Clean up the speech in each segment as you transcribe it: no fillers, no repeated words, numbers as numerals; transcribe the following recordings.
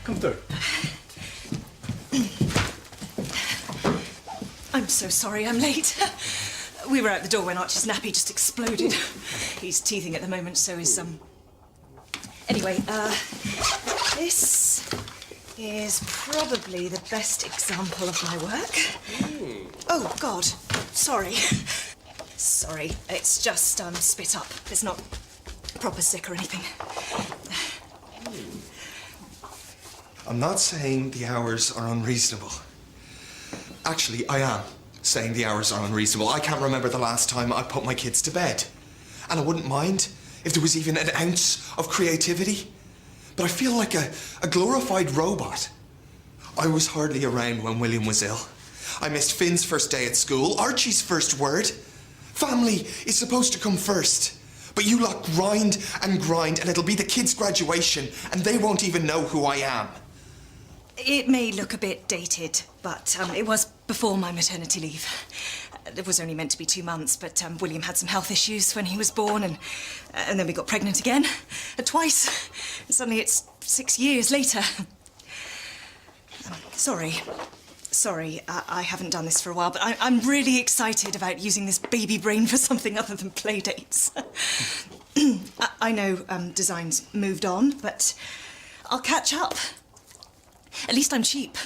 Come through. I'm so sorry I'm late. We were out the door when Archie's nappy just exploded. He's teething at the moment, so is Anyway, this is probably the best example of my work. Oh, God. Sorry. Sorry. It's just spit up. It's not proper sick or anything. I'm not saying the hours are unreasonable. Actually, I am saying the hours are unreasonable. I can't remember the last time I put my kids to bed. And I wouldn't mind if there was even an ounce of creativity. But I feel like a glorified robot. I was hardly around when William was ill. I missed Finn's first day at school, Archie's first word. Family is supposed to come first. But you lot grind, and it'll be the kids' graduation, and they won't even know who I am. It may look a bit dated, but it was before my maternity leave. It was only meant to be 2 months, but William had some health issues when he was born, and then we got pregnant again, twice. And suddenly it's 6 years later. Sorry, I haven't done this for a while, but I'm really excited about using this baby brain for something other than play dates. I know design's moved on, but I'll catch up. At least I'm cheap.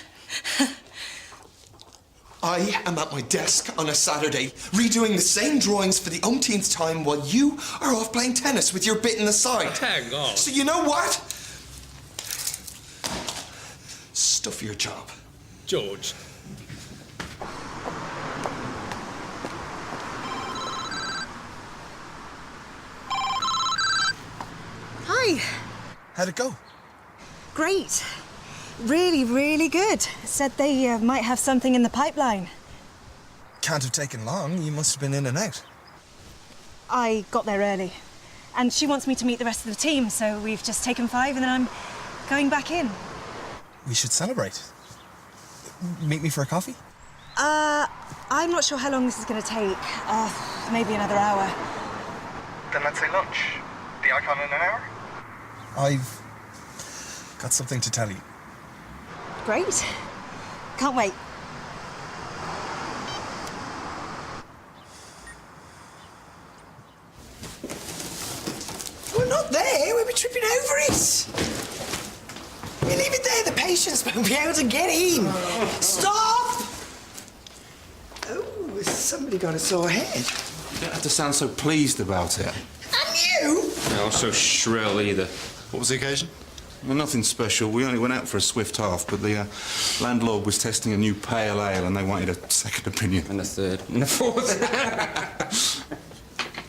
I am at my desk on a Saturday, redoing the same drawings for the umpteenth time while you are off playing tennis with your bit in the side. Hang on. So you know what? Stuff your job. George. Hi. How'd it go? Great. Really, really good. Said they might have something in the pipeline. Can't have taken long. You must have been in and out. I got there early. And she wants me to meet the rest of the team, so we've just taken 5 and then I'm going back in. We should celebrate. Meet me for a coffee? I'm not sure how long this is going to take. Maybe another hour. Then let's say lunch. The Icon in an hour? I've got something to tell you. Great. Can't wait. We're not there. We'll be tripping over it. You leave it there. The patients won't be able to get in. Stop! Oh, somebody got a sore head. You don't have to sound so pleased about it. And you? Not so shrill either. What was the occasion? Well, nothing special. We only went out for a swift half, but the landlord was testing a new pale ale and they wanted a second opinion. And a third. And a fourth.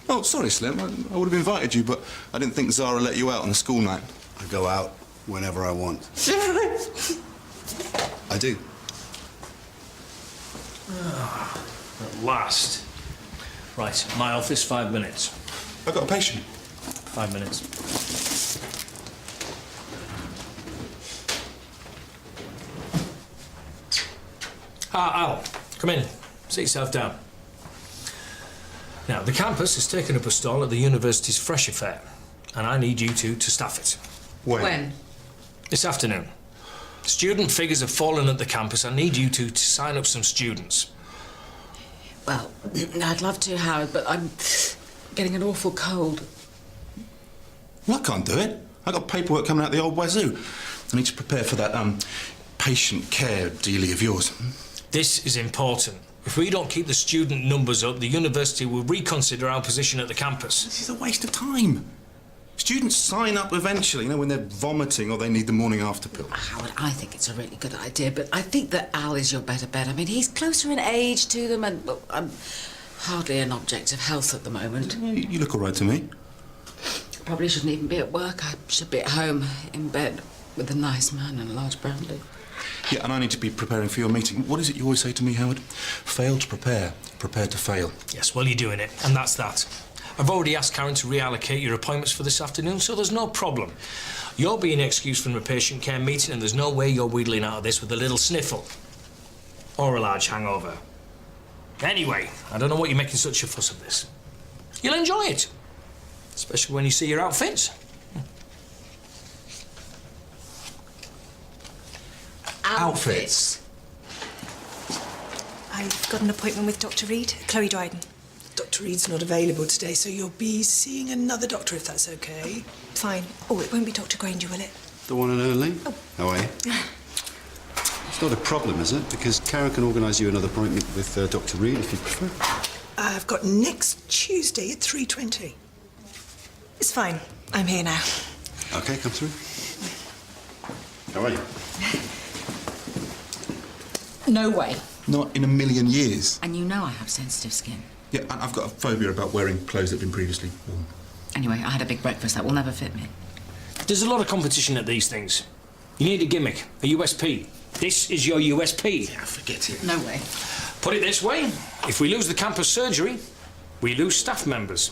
Oh, sorry, Slim. I would have invited you, but I didn't think Zara let you out on a school night. I go out whenever I want. I do. At last. Right, my office, 5 minutes. I've got a patient. 5 minutes. Al, come in. Sit yourself down. Now, the campus has taken up a stall at the university's Fresh Affair, and I need you two to staff it. When? This afternoon. Student figures have fallen at the campus. I need you two to sign up some students. Well, I'd love to, Howard, but I'm getting an awful cold. Well, I can't do it. I've got paperwork coming out the old wazoo. I need to prepare for that, patient care dealie of yours. This is important. If we don't keep the student numbers up, the university will reconsider our position at the campus. This is a waste of time. Students sign up eventually, you know, when they're vomiting or they need the morning after pill. Howard, I think it's a really good idea, but I think that Al is your better bet. I mean, he's closer in age to them, and well, I'm hardly an object of health at the moment. You look all right to me. Probably shouldn't even be at work. I should be at home, in bed, with a nice man and a large brandy. Yeah, and I need to be preparing for your meeting. What is it you always say to me, Howard? Fail to prepare, prepare to fail. Yes, well, you're doing it, and that's that. I've already asked Karen to reallocate your appointments for this afternoon, so there's no problem. You're being excused from a patient care meeting, and there's no way you're wheedling out of this with a little sniffle. Or a large hangover. Anyway, I don't know what you're making such a fuss of this. You'll enjoy it. Especially when you see your outfits. outfits. I've got an appointment with Dr. Reed, Chloe Dryden. Dr. Reed's not available today, so you'll be seeing another doctor if that's okay. Fine. Oh, it won't be Dr. Granger, will it? The one and only? Oh. How are you? It's not a problem, is it? Because Karen can organise you another appointment with Dr. Reed if you prefer. I've got next Tuesday at 3:20. It's fine. I'm here now. OK, come through. How are you? No way. Not in a million years. And you know I have sensitive skin. Yeah, and I've got a phobia about wearing clothes that have been previously worn. Anyway, I had a big breakfast that will never fit me. There's a lot of competition at these things. You need a gimmick, a USP. This is your USP. Yeah, forget it. No way. Put it this way, if we lose the campus surgery, we lose staff members.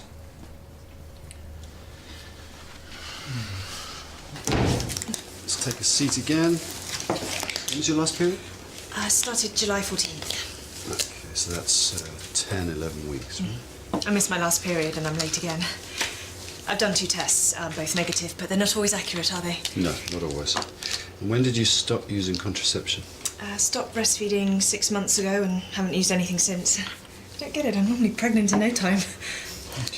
Let's take a seat again. When was your last period? I started July 14th. OK, so that's 10, 11 weeks, right? I missed my last period and I'm late again. I've done 2 tests, both negative, but they're not always accurate, are they? No, not always. And when did you stop using contraception? Stopped breastfeeding 6 months ago and haven't used anything since. I don't get it, I'm normally pregnant in no time.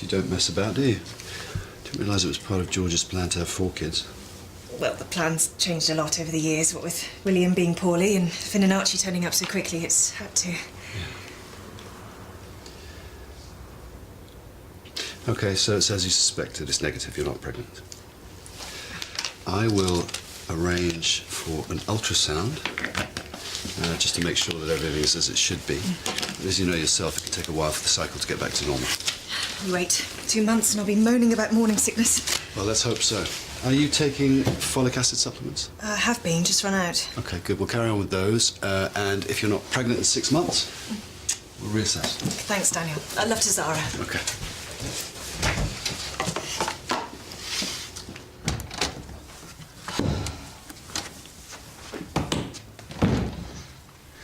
You don't mess about, do you? Didn't realise it was part of George's plan to have 4 kids. Well, the plan's changed a lot over the years, what with William being poorly and Finn and Archie turning up so quickly, it's had to. OK, so it's as you suspected, it's negative, you're not pregnant. I will arrange for an ultrasound, just to make sure that everything is as it should be. But as you know yourself, it can take a while for the cycle to get back to normal. You wait 2 months and I'll be moaning about morning sickness. Well, let's hope so. Are you taking folic acid supplements? Have been, just run out. OK, good. We'll carry on with those. And if you're not pregnant in 6 months, we'll reassess. Thanks, Daniel. Love to Zara. OK.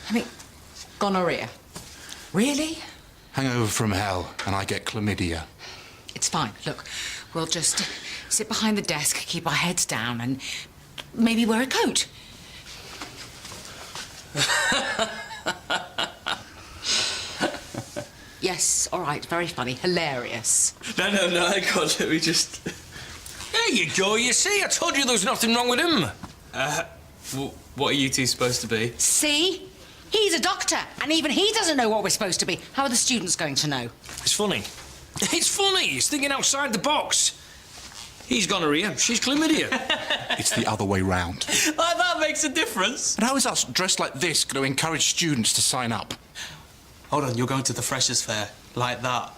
I mean, gonorrhea. Really? Hangover from hell, and I get chlamydia. It's fine. Look, we'll just sit behind the desk, keep our heads down, and maybe wear a coat. Yes, all right, very funny, hilarious. No, I can't. Let me just... There you go, you see, I told you there was nothing wrong with him. What are you two supposed to be? See? He's a doctor, and even he doesn't know what we're supposed to be. How are the students going to know? It's funny. It's funny, he's thinking outside the box. He's gonorrhea, she's chlamydia. It's the other way round. That makes a difference. And how is us dressed like this going to encourage students to sign up? Hold on, you're going to the freshers' fair like that.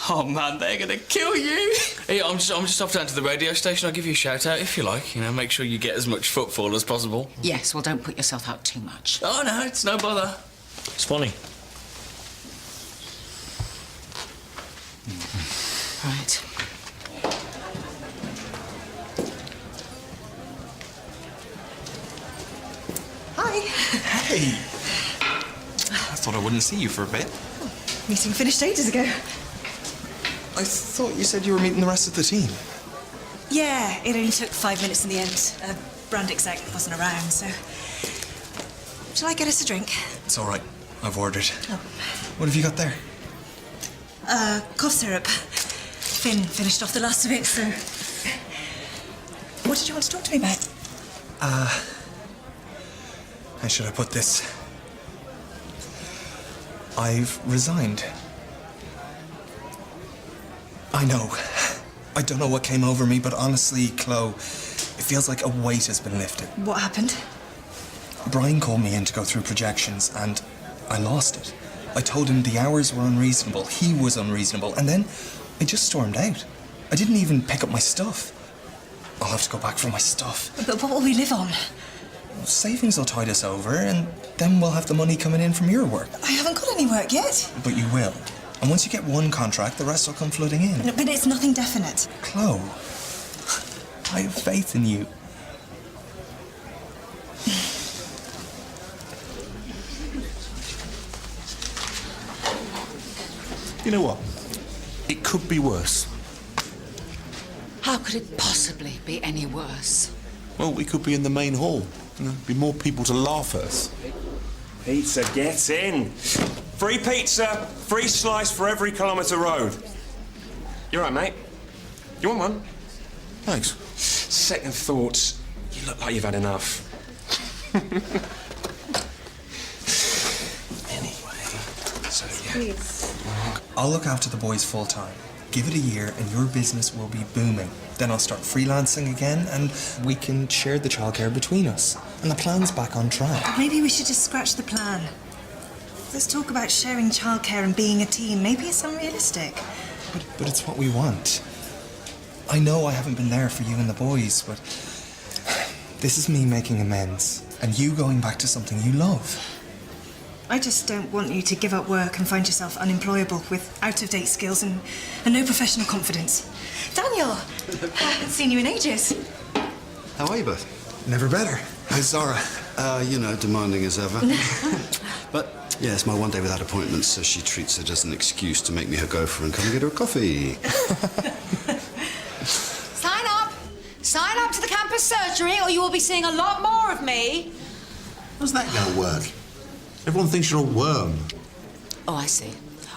Oh man, they're gonna kill you. Hey, I'm just off down to the radio station. I'll give you a shout out if you like. You know, make sure you get as much footfall as possible. Yes, well, don't put yourself out too much. Oh no, it's no bother. It's funny. Right. Hi. Hey! I thought I wouldn't see you for a bit. Meeting finished ages ago. I thought you said you were meeting the rest of the team. Yeah, it only took 5 minutes in the end. Brand exec wasn't around, so... Shall I get us a drink? It's all right. I've ordered. Oh. What have you got there? Cough syrup. Finn finished off the last of it, so... What did you want to talk to me about? How should I put this? I've resigned. I know. I don't know what came over me, but honestly, Chloe, it feels like a weight has been lifted. What happened? Brian called me in to go through projections, and I lost it. I told him the hours were unreasonable, he was unreasonable, and then I just stormed out. I didn't even pick up my stuff. I'll have to go back for my stuff. But what will we live on? Savings will tide us over, and then we'll have the money coming in from your work. I haven't got any work yet. But you will. And once you get one contract, the rest will come flooding in. No, but it's nothing definite. Chloe, I have faith in you. You know what? It could be worse. How could it possibly be any worse? Well, we could be in the main hall. You know, be more people to laugh at us. Pizza, get in. Free pizza, free slice for every kilometre road. You all right, mate? You want one? Thanks. Second thoughts, you look like you've had enough. Anyway, so yeah. Please. I'll look after the boys full time. Give it a year and your business will be booming. Then I'll start freelancing again and we can share the childcare between us. And the plan's back on track. Maybe we should just scratch the plan. Let's talk about sharing childcare and being a team. Maybe it's unrealistic. But it's what we want. I know I haven't been there for you and the boys, but this is me making amends and you going back to something you love. I just don't want you to give up work and find yourself unemployable with out-of-date skills and no professional confidence. Daniel, I haven't seen you in ages. How are you both? Never better. How's Zara? You know, demanding as ever. But, yeah, it's my one day without appointments, so she treats it as an excuse to make me her gopher and come and get her a coffee. Sign up! Sign up to the campus surgery or you will be seeing a lot more of me. How's that going to work? Everyone thinks you're a worm. Oh, I see.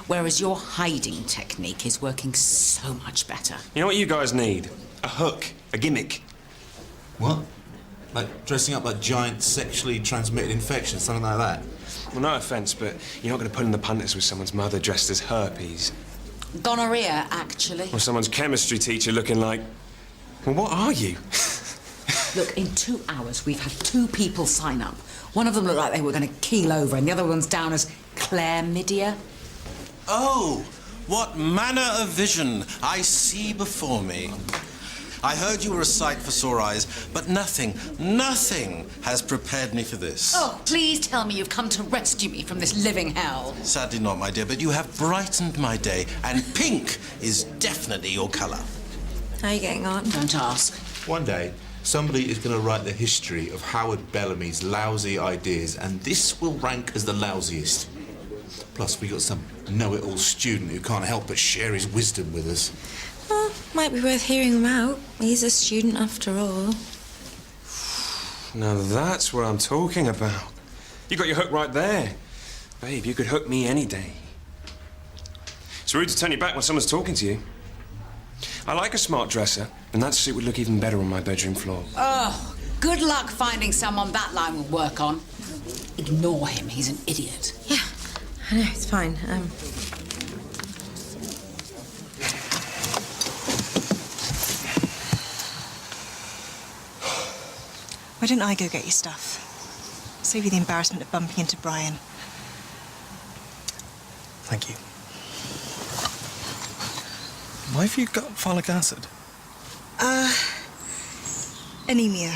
Whereas your hiding technique is working so much better. You know what you guys need? A hook, a gimmick. What? Like dressing up like giant sexually transmitted infections, something like that? Well, no offence, but you're not going to put in the punters with someone's mother dressed as herpes. Gonorrhea, actually. Or someone's chemistry teacher looking like... Well, what are you? Look, in 2 hours, we've had 2 people sign up. One of them looked like they were going to keel over, and the other one's down as chlamydia. Oh, what manner of vision I see before me. I heard you were a sight for sore eyes, but nothing has prepared me for this. Oh, please tell me you've come to rescue me from this living hell. Sadly not, my dear, but you have brightened my day, and pink is definitely your colour. How are you getting on? Don't ask. One day, somebody is going to write the history of Howard Bellamy's lousy ideas, and this will rank as the lousiest. Plus, we got some know-it-all student who can't help but share his wisdom with us. Well, might be worth hearing him out. He's a student after all. Now that's what I'm talking about. You got your hook right there. Babe, you could hook me any day. It's rude to turn your back when someone's talking to you. I like a smart dresser, and that suit would look even better on my bedroom floor. Oh, good luck finding someone that line will work on. Ignore him, he's an idiot. Yeah, I know, it's fine. Why don't I go get your stuff? Save you the embarrassment of bumping into Brian. Thank you. Why have you got folic acid? Anemia.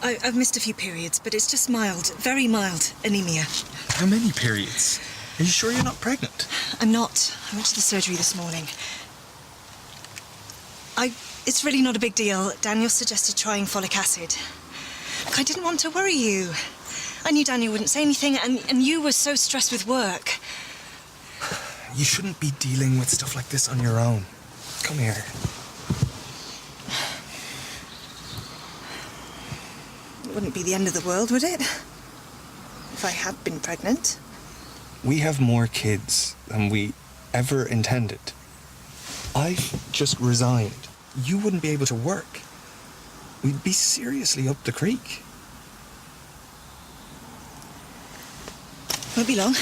I've missed a few periods, but it's just mild, very mild anemia. How many periods? Are you sure you're not pregnant? I'm not. I went to the surgery this morning. It's really not a big deal. Daniel suggested trying folic acid. Look, I didn't want to worry you. I knew Daniel wouldn't say anything, and you were so stressed with work. You shouldn't be dealing with stuff like this on your own. Come here. It wouldn't be the end of the world, would it? If I had been pregnant. We have more kids than we ever intended. I've just resigned. You wouldn't be able to work. We'd be seriously up the creek. Won't be long.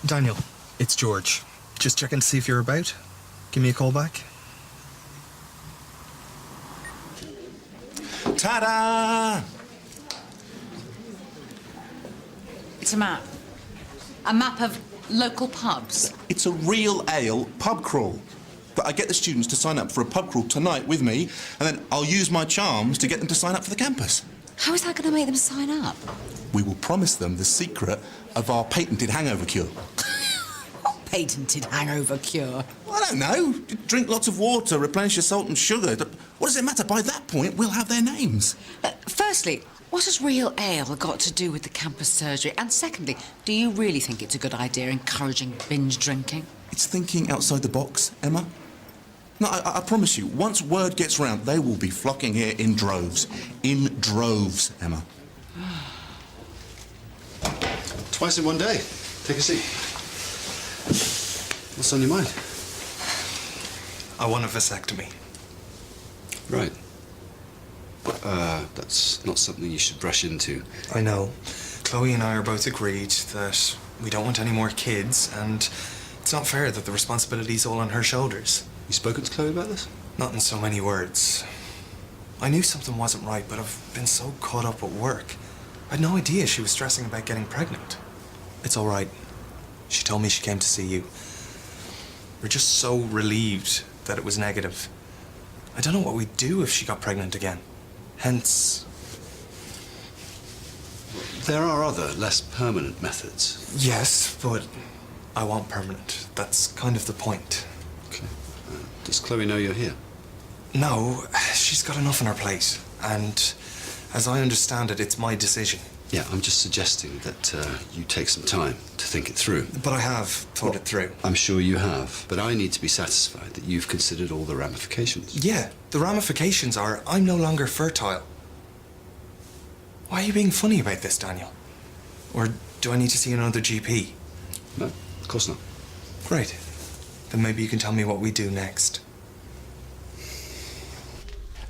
Daniel, it's George. Just checking to see if you're about. Give me a call back. Ta-da! It's a map. A map of local pubs. It's a real ale pub crawl. But I get the students to sign up for a pub crawl tonight with me, and then I'll use my charms to get them to sign up for the campus. How is that going to make them sign up? We will promise them the secret of our patented hangover cure. What patented hangover cure? I don't know. Drink lots of water, replenish your salt and sugar. What does it matter? By that point, we'll have their names. Firstly, what has real ale got to do with the campus surgery? And secondly, do you really think it's a good idea encouraging binge drinking? It's thinking outside the box, Emma. No, I promise you, once word gets round, they will be flocking here in droves. In droves, Emma. Twice in one day. Take a seat. What's on your mind? I want a vasectomy. Right. That's not something you should rush into. I know. Chloe and I are both agreed that we don't want any more kids, and it's not fair that the responsibility's all on her shoulders. You spoken to Chloe about this? Not in so many words. I knew something wasn't right, but I've been so caught up at work. I had no idea she was stressing about getting pregnant. It's all right. She told me she came to see you. We're just so relieved that it was negative. I don't know what we'd do if she got pregnant again. Hence... There are other, less permanent methods. Yes, but I want permanent. That's kind of the point. Okay. Does Chloe know you're here? No, she's got enough on her plate. And as I understand it, it's my decision. Yeah, I'm just suggesting that you take some time to think it through. But I have thought it through. I'm sure you have, but I need to be satisfied that you've considered all the ramifications. Yeah, the ramifications are I'm no longer fertile. Why are you being funny about this, Daniel? Or do I need to see another GP? No, of course not. Great. Then maybe you can tell me what we do next.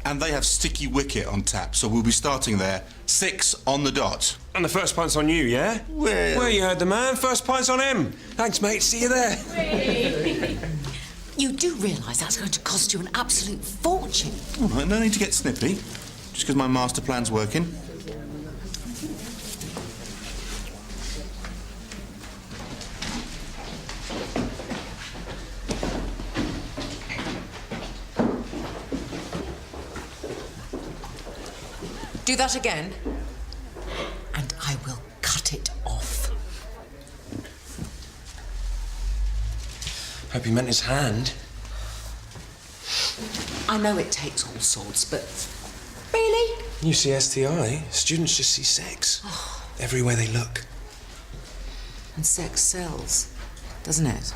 And they have sticky wicket on tap, so we'll be starting there. 6 on the dot. And the first pint's on you, yeah? Well, you heard the man. First pint's on him. Thanks, mate. See you there. You do realise that's going to cost you an absolute fortune. All right, no need to get snippy. Just because my master plan's working. Do that again, and I will cut it off. Hope he meant his hand. I know it takes all sorts, but really? You see STI, students just see sex. Everywhere they look. And sex sells, doesn't it?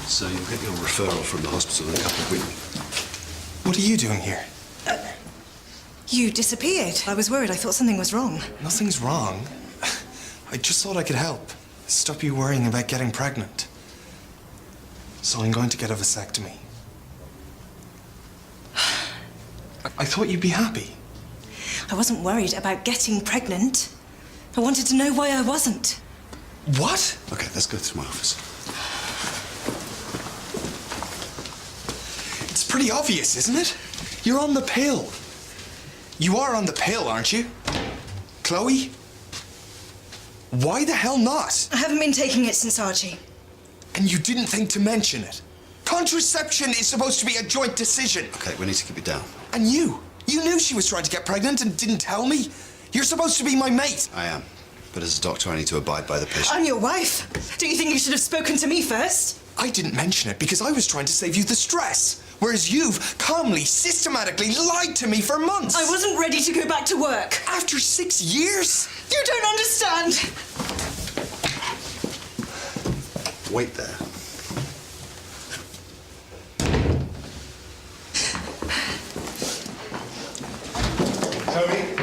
So you'll get your referral from the hospital in a couple of weeks. What are you doing here? You disappeared. I was worried. I thought something was wrong. Nothing's wrong. I just thought I could help. Stop you worrying about getting pregnant. So I'm going to get a vasectomy. I thought you'd be happy. I wasn't worried about getting pregnant. I wanted to know why I wasn't. What? Okay, let's go to my office. It's pretty obvious, isn't it? You're on the pill. You are on the pill, aren't you? Chloe? Why the hell not? I haven't been taking it since Archie. And you didn't think to mention it. Contraception is supposed to be a joint decision. Okay, we need to keep it down. And you knew she was trying to get pregnant and didn't tell me? You're supposed to be my mate. I am. But as a doctor, I need to abide by the patient. I'm your wife. Don't you think you should have spoken to me first? I didn't mention it because I was trying to save you the stress. Whereas you've calmly, systematically lied to me for months. I wasn't ready to go back to work. After 6 years? You don't understand. Wait there. Chloe?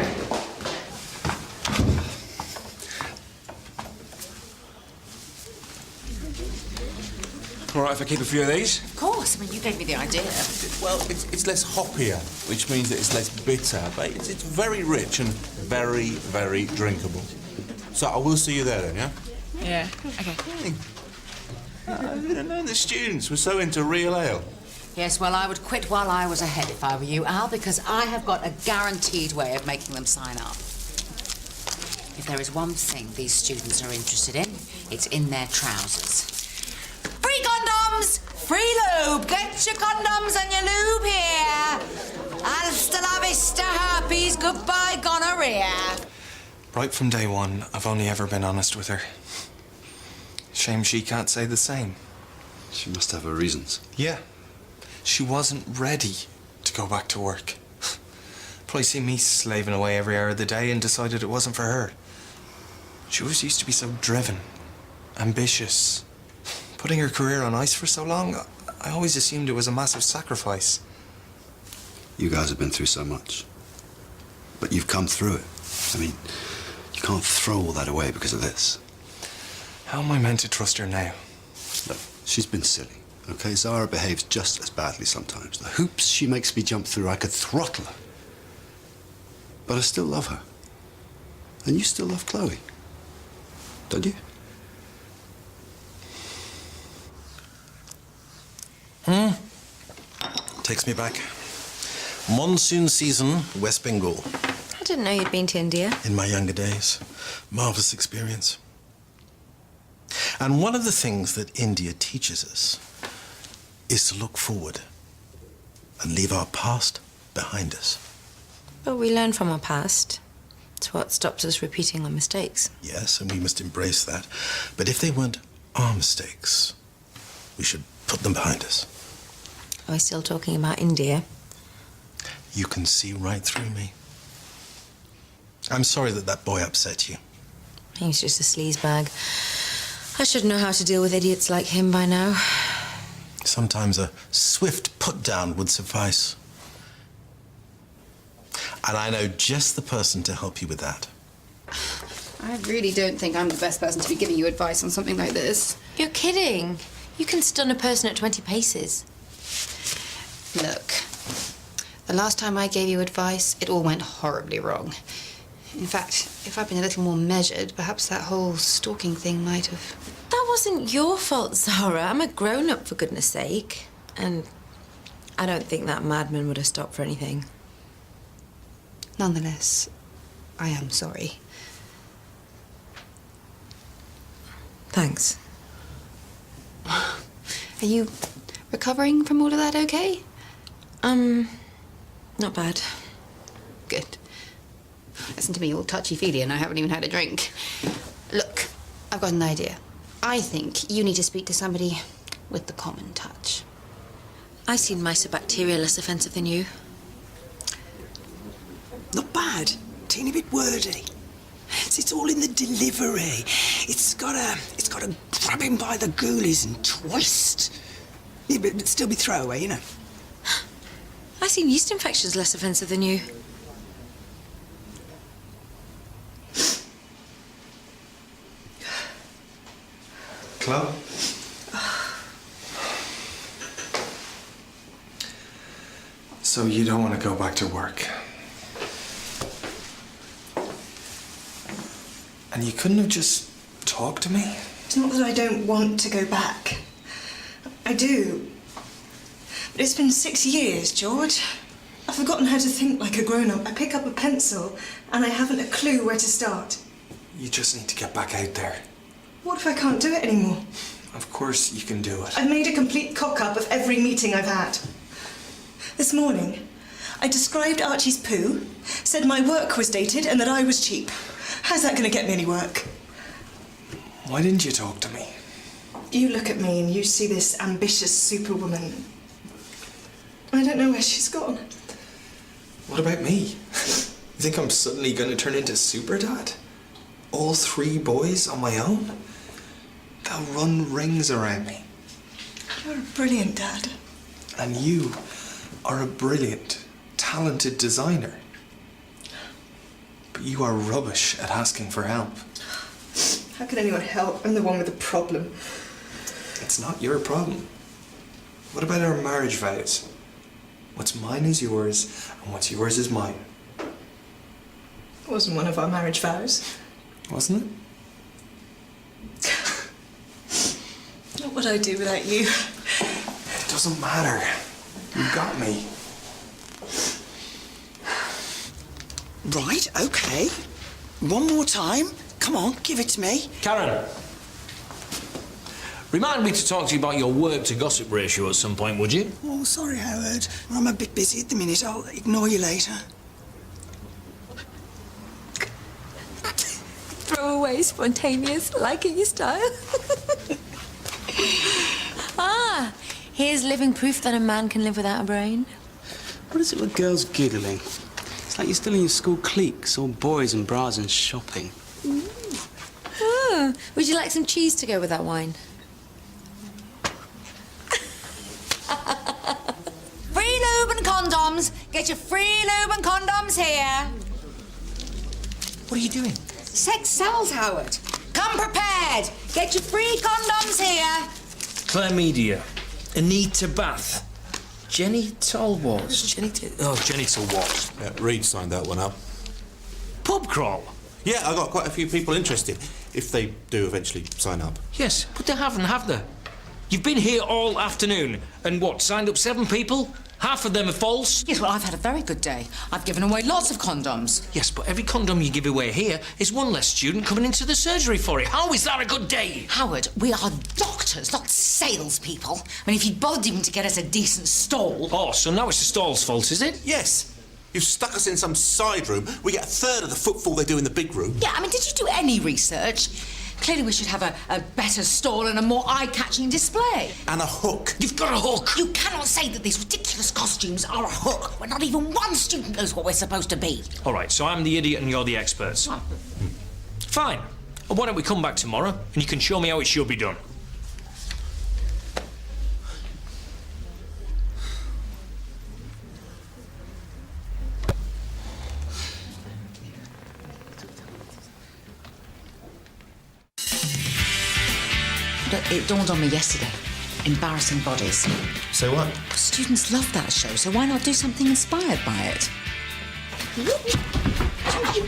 All right if I keep a few of these? Of course. I mean, you gave me the idea. Well, it's less hoppier, which means that it's less bitter, but it's very rich and very, very drinkable. So I will see you there then, yeah? Yeah. Okay. I didn't know the students were so into real ale. Yes, well, I would quit while I was ahead if I were you, Al, because I have got a guaranteed way of making them sign up. If there is one thing these students are interested in, it's in their trousers. Free condoms! Free lube! Get your condoms and your lube here! Hasta la vista, herpes, goodbye, gonorrhea. Right from day one, I've only ever been honest with her. Shame she can't say the same. She must have her reasons. Yeah. She wasn't ready to go back to work. Probably seen me slaving away every hour of the day and decided it wasn't for her. She always used to be so driven, ambitious. Putting her career on ice for so long, I always assumed it was a massive sacrifice. You guys have been through so much. But you've come through it. I mean, you can't throw all that away because of this. How am I meant to trust her now? Look, she's been silly, okay? Zara behaves just as badly sometimes. The hoops she makes me jump through, I could throttle her. But I still love her. And you still love Chloe. Don't you? Takes me back. Monsoon season, West Bengal. I didn't know you'd been to India. In my younger days. Marvelous experience. And one of the things that India teaches us is to look forward and leave our past behind us. But we learn from our past. It's what stops us repeating our mistakes. Yes, and we must embrace that. But if they weren't our mistakes, we should put them behind us. Are we still talking about India? You can see right through me. I'm sorry that that boy upset you. He's just a sleazebag. I should know how to deal with idiots like him by now. Sometimes a swift put-down would suffice. And I know just the person to help you with that. I really don't think I'm the best person to be giving you advice on something like this. You're kidding. You can stun a person at 20 paces. Look, the last time I gave you advice, it all went horribly wrong. In fact, if I'd been a little more measured, perhaps that whole stalking thing might have... That wasn't your fault, Zara. I'm a grown-up, for goodness sake. And I don't think that madman would have stopped for anything. Nonetheless, I am sorry. Thanks. Are you recovering from all of that okay? Not bad. Good. Listen to me, all touchy-feely, and I haven't even had a drink. Look, I've got an idea. I think you need to speak to somebody with the common touch. I seem mice are bacteria less offensive than you. Not bad. Teeny bit wordy. It's all in the delivery. It's got to grab him by the ghoulies and twist. Yeah, but still be throwaway, you know. I seem yeast infections less offensive than you. Chloe? So you don't want to go back to work? And you couldn't have just talked to me? It's not that I don't want to go back. I do. But it's been 6 years, George. I've forgotten how to think like a grown-up. I pick up a pencil and I haven't a clue where to start. You just need to get back out there. What if I can't do it anymore? Of course you can do it. I've made a complete cock-up of every meeting I've had. This morning, I described Archie's poo, said my work was dated and that I was cheap. How's that going to get me any work? Why didn't you talk to me? You look at me and you see this ambitious superwoman. I don't know where she's gone. What about me? You think I'm suddenly going to turn into super dad? All 3 boys on my own? They'll run rings around me. You're a brilliant dad. And you are a brilliant, talented designer. But you are rubbish at asking for help. How can anyone help? I'm the one with the problem. It's not your problem. What about our marriage vows? What's mine is yours, and what's yours is mine. It wasn't one of our marriage vows. Wasn't it? What would I do without you? It doesn't matter. You got me. Right, okay. One more time. Come on, give it to me. Karen, remind me to talk to you about your work to gossip ratio at some point, would you? Oh, sorry, Howard. I'm a bit busy at the minute. I'll ignore you later. way spontaneous, liking your style. Ah, here's living proof that a man can live without a brain. What is it with girls giggling? It's like you're still in your school cliques, all boys and bras and shopping. Oh, would you like some cheese to go with that wine? Free lube and condoms. Get your free lube and condoms here. What are you doing? Sex sells, Howard. Come prepared. Get your free condoms here. Claire Media, Anita Bath, Jenny Talwart. Jenny Talwart. Reed signed that one up. Pub crawl. Yeah, I got quite a few people interested, if they do eventually sign up. Yes, but they haven't, have they? You've been here all afternoon, and what, signed up 7 people? Half of them are false? Yes, well, I've had a very good day. I've given away lots of condoms. Yes, but every condom you give away here is one less student coming into the surgery for it. How is that a good day? Howard, we are doctors, not salespeople. I mean, if you'd bothered even to get us a decent stall... Oh, so now it's the stall's fault, is it? Yes. You've stuck us in some side room. We get a third of the footfall they do in the big room. Yeah, I mean, did you do any research? Clearly we should have a better stall and a more eye-catching display. And a hook. You've got a hook. You cannot say that these ridiculous costumes are a hook when not even one student knows what we're supposed to be. All right, so I'm the idiot and you're the experts. Oh. Fine. Well, why don't we come back tomorrow and you can show me how it should be done? It dawned on me yesterday. Embarrassing bodies. So what? Students love that show, so why not do something inspired by it?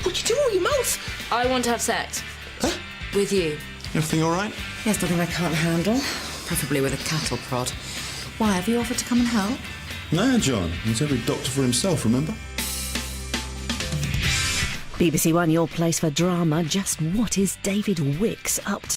What you doing with your mouth? I want to have sex. Huh? With you. Everything all right? There's nothing I can't handle. Preferably with a cattle prod. Why, have you offered to come and help? No, John. He's every doctor for himself, remember? BBC1, your place for drama. Just what is David Wicks up to?